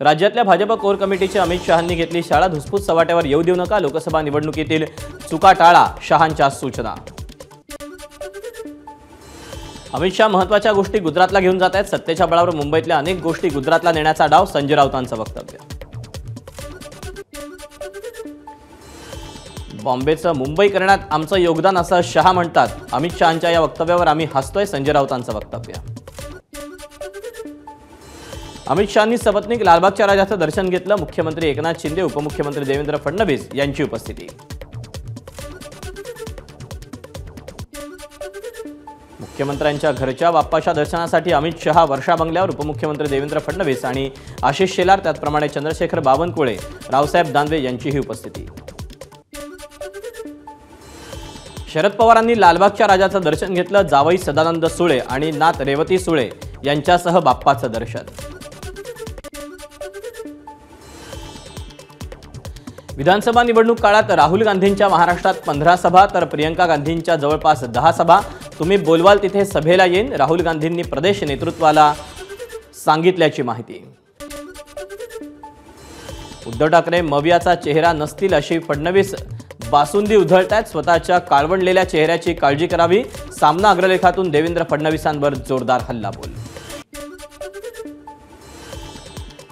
राज्यातल्या भाजप कोर कमिटीची अमित शहांनी घेतली शाळा. धुसफूस सवाट्यावर येऊ देऊ नका. लोकसभा निवडणुकीतील चुका टाळा. शहांच्या सूचना. अमित शहा महत्त्वाच्या गोष्टी गुजरातला घेऊन जात आहेत. सत्तेच्या बळावर मुंबईतल्या अनेक गोष्टी गुजरातला नेण्याचा डाव. संजय राऊतांचं वक्तव्य. बॉम्बेचं मुंबई करण्यात आमचं योगदान असं शहा म्हणतात. अमित शहांच्या या वक्तव्यावर आम्ही हसतोय. संजय राऊतांचं वक्तव्य. अमित शहांनी सपत्नीक लालबागच्या राजाचं दर्शन घेतलं. मुख्यमंत्री एकनाथ शिंदे, उपमुख्यमंत्री देवेंद्र फडणवीस यांची उपस्थिती. मुख्यमंत्र्यांच्या घरच्या बाप्पाच्या दर्शनासाठी अमित शहा वर्षा बंगल्यावर. उपमुख्यमंत्री देवेंद्र फडणवीस आणि आशिष शेलार, त्याचप्रमाणे चंद्रशेखर बावनकुळे, रावसाहेब दानवे यांचीही उपस्थिती. शरद पवारांनी लालबागच्या राजाचं दर्शन घेतलं. जावई सदानंद सुळे आणि नात रेवती सुळे यांच्यासह बाप्पाचं दर्शन. विधानसभा निवडणूक काळात राहुल गांधींच्या महाराष्ट्रात 15 सभा तर प्रियंका गांधींच्या जवळपास 10 सभा. तुम्ही बोलवाल तिथे सभेला येईन. राहुल गांधींनी प्रदेश नेतृत्वाला सांगितल्याची माहिती. उद्धव ठाकरे मवियाचा चेहरा नसतील अशी फडणवीस बासुंदी उधळतायत. स्वतःच्या काळवंडलेल्या चेहऱ्याची काळजी करावी. सामना अग्रलेखातून देवेंद्र फडणवीसांवर जोरदार हल्लाबोल.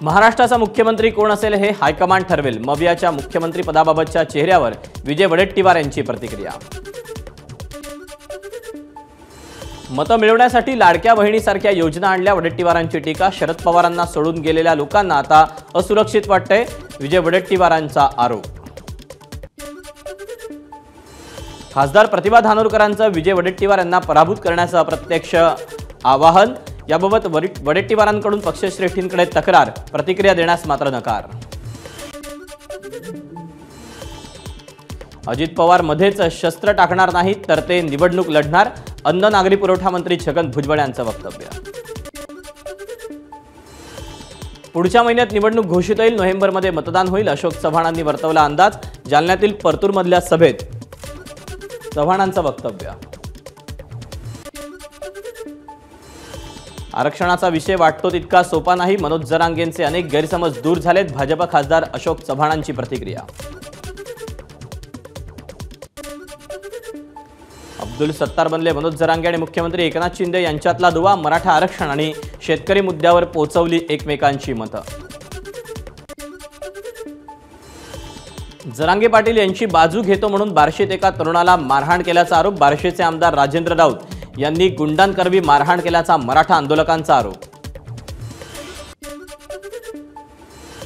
महाराष्ट्राचा मुख्यमंत्री कोण असेल हे हायकमांड ठरवेल. मवियाच्या मुख्यमंत्री पदाबाबतच्या चेहऱ्यावर विजय वडेट्टीवार यांची प्रतिक्रिया. मतं मिळवण्यासाठी लाडक्या बहिणीसारख्या योजना आणल्या. वडेट्टीवारांची टीका. शरद पवारांना सोडून गेलेल्या लोकांना आता असुरक्षित वाटतंय. विजय वडेट्टीवारांचा आरोप. खासदार प्रतिभा धानोरकरांचं विजय वडेट्टीवार यांना पराभूत करण्याचं अप्रत्यक्ष आवाहन. याबाबत वडेट्टीवारांकडून पक्षश्रेष्ठींकडे तक्रार. प्रतिक्रिया देण्यास मात्र नकार. अजित पवार मध्येच शस्त्र टाकणार नाहीत तर ते निवडणूक लढणार. अन्न नागरी पुरवठा मंत्री छगन भुजबळ यांचं वक्तव्य. पुढच्या महिन्यात निवडणूक घोषित होईल. नोव्हेंबरमध्ये मतदान होईल. अशोक चव्हाणांनी वर्तवला अंदाज. जालन्यातील परतूरमधल्या सभेत चव्हाणांचं वक्तव्य. आरक्षणाचा विषय वाटतो तितका सोपा नाही. मनोज जरांगेंचे अनेक गैरसमज दूर झालेत. भाजप खासदार अशोक चव्हाणांची प्रतिक्रिया. अब्दुल सत्तार बनले मनोज जरांगे आणि मुख्यमंत्री एकनाथ शिंदे यांच्यातला दुवा. मराठा आरक्षण आणि शेतकरी मुद्द्यावर पोचवली एकमेकांची मतं. जरांगे पाटील यांची बाजू घेतो म्हणून बार्शीत एका तरुणाला मारहाण केल्याचा आरोप. बार्शीचे आमदार राजेंद्र राऊत यांनी गुंडांकरवी मारहाण केल्याचा मराठा आंदोलकांचा आरोप.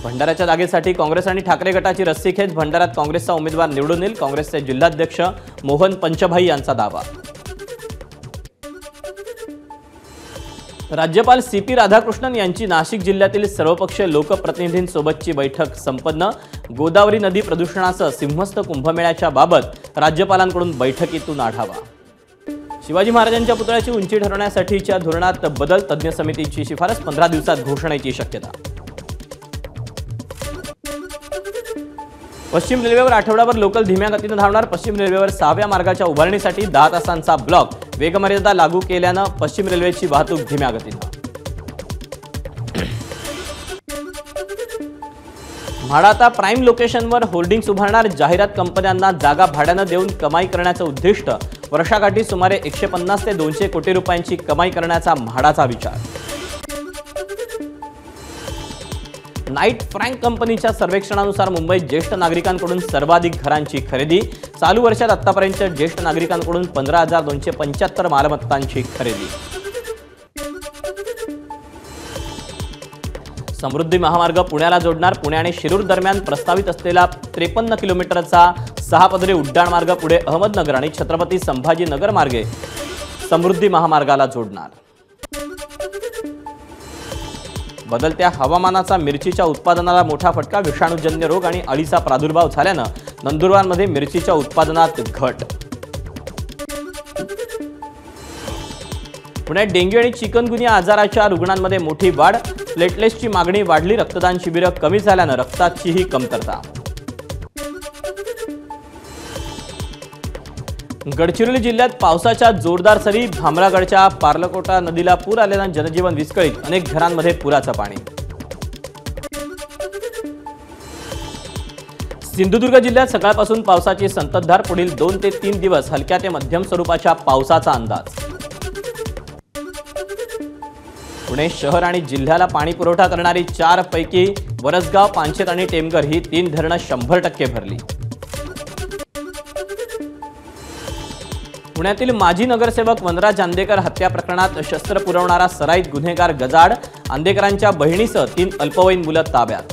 भंडाऱ्याच्या जागेसाठी काँग्रेस आणि ठाकरे गटाची रस्सीखेच. भंडाऱ्यात काँग्रेसचा उमेदवार निवडून येईल. काँग्रेसचे जिल्हाध्यक्ष मोहन पंचभाई यांचा दावा. राज्यपाल CP राधाकृष्णन यांची नाशिक जिल्ह्यातील सर्वपक्षीय लोकप्रतिनिधींसोबतची बैठक संपन्न. गोदावरी नदी प्रदूषणासह सिंहस्थ कुंभमेळ्याच्या बाबत राज्यपालांकडून बैठकीतून आढावा. शिवाजी महाराजांच्या पुतळ्याची उंची ठरवण्यासाठीच्या धोरणात बदल. तज्ज्ञ समितीची शिफारस. 15 दिवसात घोषणेची शक्यता. पश्चिम रेल्वेवर आठवडाभर लोकल धीम्या गतीने धावणार. पश्चिम रेल्वेवर 6व्या मार्गाच्या उभारणीसाठी 10 तासांचा ब्लॉक. वेगमर्यादा लागू केल्यानं पश्चिम रेल्वेची वाहतूक धीम्या गतीने. म्हाडा आता प्राईम लोकेशनवर होर्डिंग्स उभारणार. जाहिरात कंपन्यांना जागा भाड्यानं देऊन कमाई करण्याचं उद्दिष्ट. वर्षाकाठी सुमारे 150 ते 200 कोटी रुपयांची कमाई करण्याचा म्हाडाचा विचार. नाईट फ्रँक कंपनीच्या सर्वेक्षणानुसार मुंबईत ज्येष्ठ नागरिकांकडून सर्वाधिक घरांची खरेदी. चालू वर्षात आतापर्यंत ज्येष्ठ नागरिकांकडून 15,275 मालमत्तांची खरेदी. समृद्धी महामार्ग पुण्याला जोडणार. पुणे आणि शिरूर दरम्यान प्रस्तावित असलेला 53 किलोमीटरचा 6 पदरी उड्डाणमार्ग पुढे अहमदनगर आणि छत्रपती संभाजीनगर मार्गे समृद्धी महामार्गाला जोडणार. बदलत्या हवामानाचा मिरचीच्या उत्पादनाला मोठा फटका. विषाणूजन्य रोग आणि अळीचा प्रादुर्भाव झाल्यानं नंदुरबारमध्ये मिरचीच्या उत्पादनात घट. पुण्यात डेंग्यू आणि चिकनगुनिया आजाराच्या रुग्णांमध्ये मोठी वाढ. प्लेटलेट्सची मागणी वाढली. रक्तदान शिबिरं कमी झाल्यानं रक्ताचीही कमतरता. गडचिरोली जिल्ह्यात पावसाच्या जोरदार सरी. भामरागडच्या पार्लकोटा नदीला पूर आल्यानं जनजीवन विस्कळीत. अनेक घरांमध्ये पुराचं पाणी. सिंधुदुर्ग जिल्ह्यात सकाळपासून पावसाची संततधार. पुढील 2 ते 3 दिवस हलक्या ते मध्यम स्वरूपाच्या पावसाचा अंदाज. पुणे शहर आणि जिल्ह्याला पाणी पुरवठा करणारी 4 पैकी वरसगाव, पानशेत आणि टेमघर ही 3 धरणं 100% भरली. पुण्यातील माजी नगरसेवक वनराज आंदेकर हत्या प्रकरणात शस्त्र पुरवणारा सराईत गुन्हेगार गजाड. आंदेकरांच्या बहिणीसह 3 अल्पवयीन मुलं ताब्यात.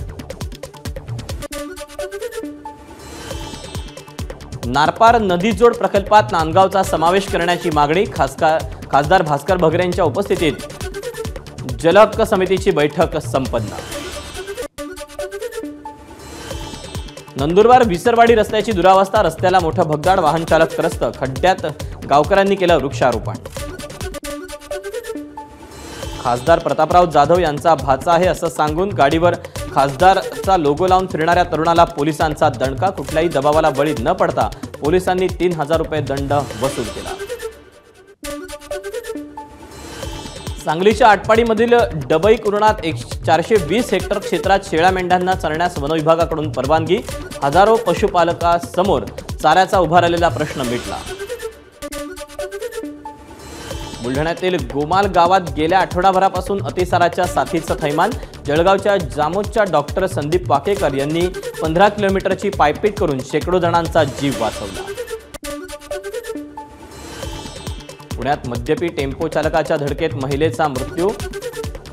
नारपार नदीजोड प्रकल्पात नांदगावचा समावेश करण्याची मागणी. खासदार भास्कर भगरेंच्या उपस्थितीत जलहक्क समितीची बैठक संपन्न. नंदुरबार विसरवाडी रस्त्याची दुरावस्था. रस्त्याला मोठं भगदाड. वाहन चालक त्रस्त. खड्ड्यात गावकऱ्यांनी केलं वृक्षारोपण. खासदार प्रतापराव जाधव यांचा भाचा आहे असं सांगून गाडीवर खासदारचा लोगो लावून फिरणाऱ्या तरुणाला पोलिसांचा दणका. कुठल्याही दबावाला बळी न पडता पोलिसांनी 3000 रुपये दंड वसूल केला. सांगलीच्या आटपाडीमधील डबई कुरणात 420 हेक्टर क्षेत्रात शेळ्या मेंढ्यांना चरण्यास वनविभागाकडून परवानगी. हजारो पशुपालकांसमोर चाऱ्याचा उभा राहिलेला प्रश्न मिटला. बुलढाण्यातील गोमाल गावात गेल्या आठवडाभरापासून अतिसाराच्या साथीचं थैमान. जळगावच्या जामोदच्या डॉक्टर संदीप वाकेकर यांनी 15 किलोमीटरची पायपीट करून शेकडो जणांचा जीव वाचवला. पुण्यात मद्यपी टेम्पो चालकाच्या धडकेत महिलेचा मृत्यू.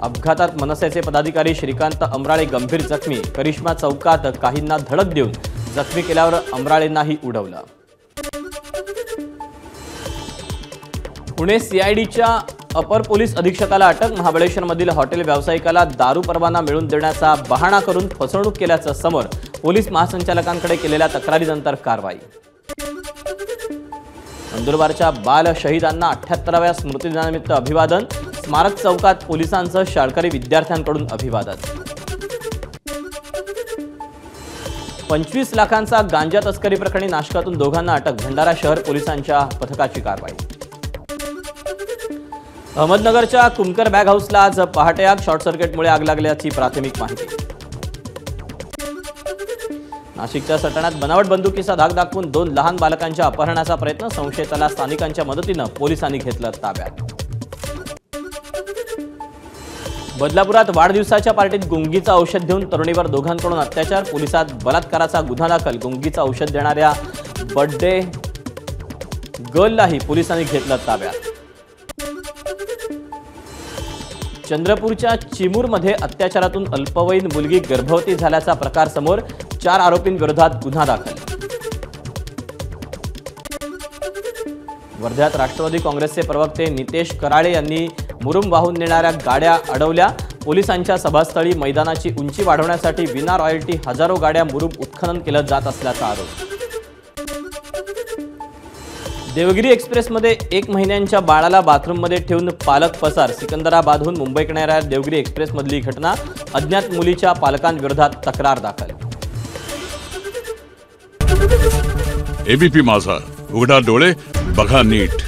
अपघातात मनसेचे पदाधिकारी श्रीकांत अमराळे गंभीर जखमी. करिश्मा चौकात काहींना धडक देऊन जखमी केल्यावर अमराळेंनाही उडवलं. पुणे सीआयडीच्या अपर पोलीस अधीक्षकाला अटक. महाबळेश्वरमधील हॉटेल व्यावसायिकाला दारू परवाना मिळवून देण्याचा बहाणा करून फसवणूक केल्याचं समोर. पोलीस महासंचालकांकडे केलेल्या तक्रारीनंतर कारवाई. नंदुरबारच्या बाल शहीदांना 78व्या स्मृतिदिनानिमित्त अभिवादन. स्मारक चौकात पोलिसांसह शाळकरी विद्यार्थ्यांकडून अभिवादन. 25 लाखांचा गांजा तस्करी प्रकरणी नाशकातून दोघांना अटक. भंडारा शहर पोलिसांच्या पथकाची कारवाई. अहमदनगरच्या कुमकर बॅग हाऊसला आज पहाटे आग. शॉर्ट सर्किटमुळे आग लागल्याची प्राथमिक माहिती. नाशिकच्या सटाण्यात बनावट बंदुकीचा धाक दाखवून 2 लहान बालकांच्या अपहरणाचा प्रयत्न. संशयिताला स्थानिकांच्या मदतीनं पोलिसांनी घेतलं ताब्यात. बदलापुरात वाढदिवसाच्या पार्टीत गुंगीचं औषध देऊन तरुणीवर दोघांकडून अत्याचार. पोलिसात बलात्काराचा गुन्हा दाखल. गुंगीचं औषध देणाऱ्या बर्थडे गर्ललाही पोलिसांनी घेतलं ताब्यात. चंद्रपूरच्या चिमूरमध्ये अत्याचारातून अल्पवयीन मुलगी गर्भवती झाल्याचा प्रकार समोर. 4 आरोपींविरोधात गुन्हा दाखल. वर्ध्यात राष्ट्रवादी काँग्रेसचे प्रवक्ते नितेश कराळे यांनी मुरुम वाहून नेणाऱ्या गाड्या अडवल्या. पोलिसांच्या सभास्थळी मैदानाची उंची वाढवण्यासाठी विना रॉयल्टी हजारो गाड्या मुरुम उत्खनन केलं जात असल्याचा आरोप. देवगिरी एक्सप्रेसमध्ये 1 महिन्यांच्या बाळाला बाथरूममध्ये ठेवून पालक पसार. सिकंदराबादहून मुंबईकडे येणाऱ्या देवगिरी एक्सप्रेसमधली घटना. अज्ञात मुलीच्या पालकांविरोधात तक्रार दाखल. एबीपी माझा, उघडा डोळे बघा नीट.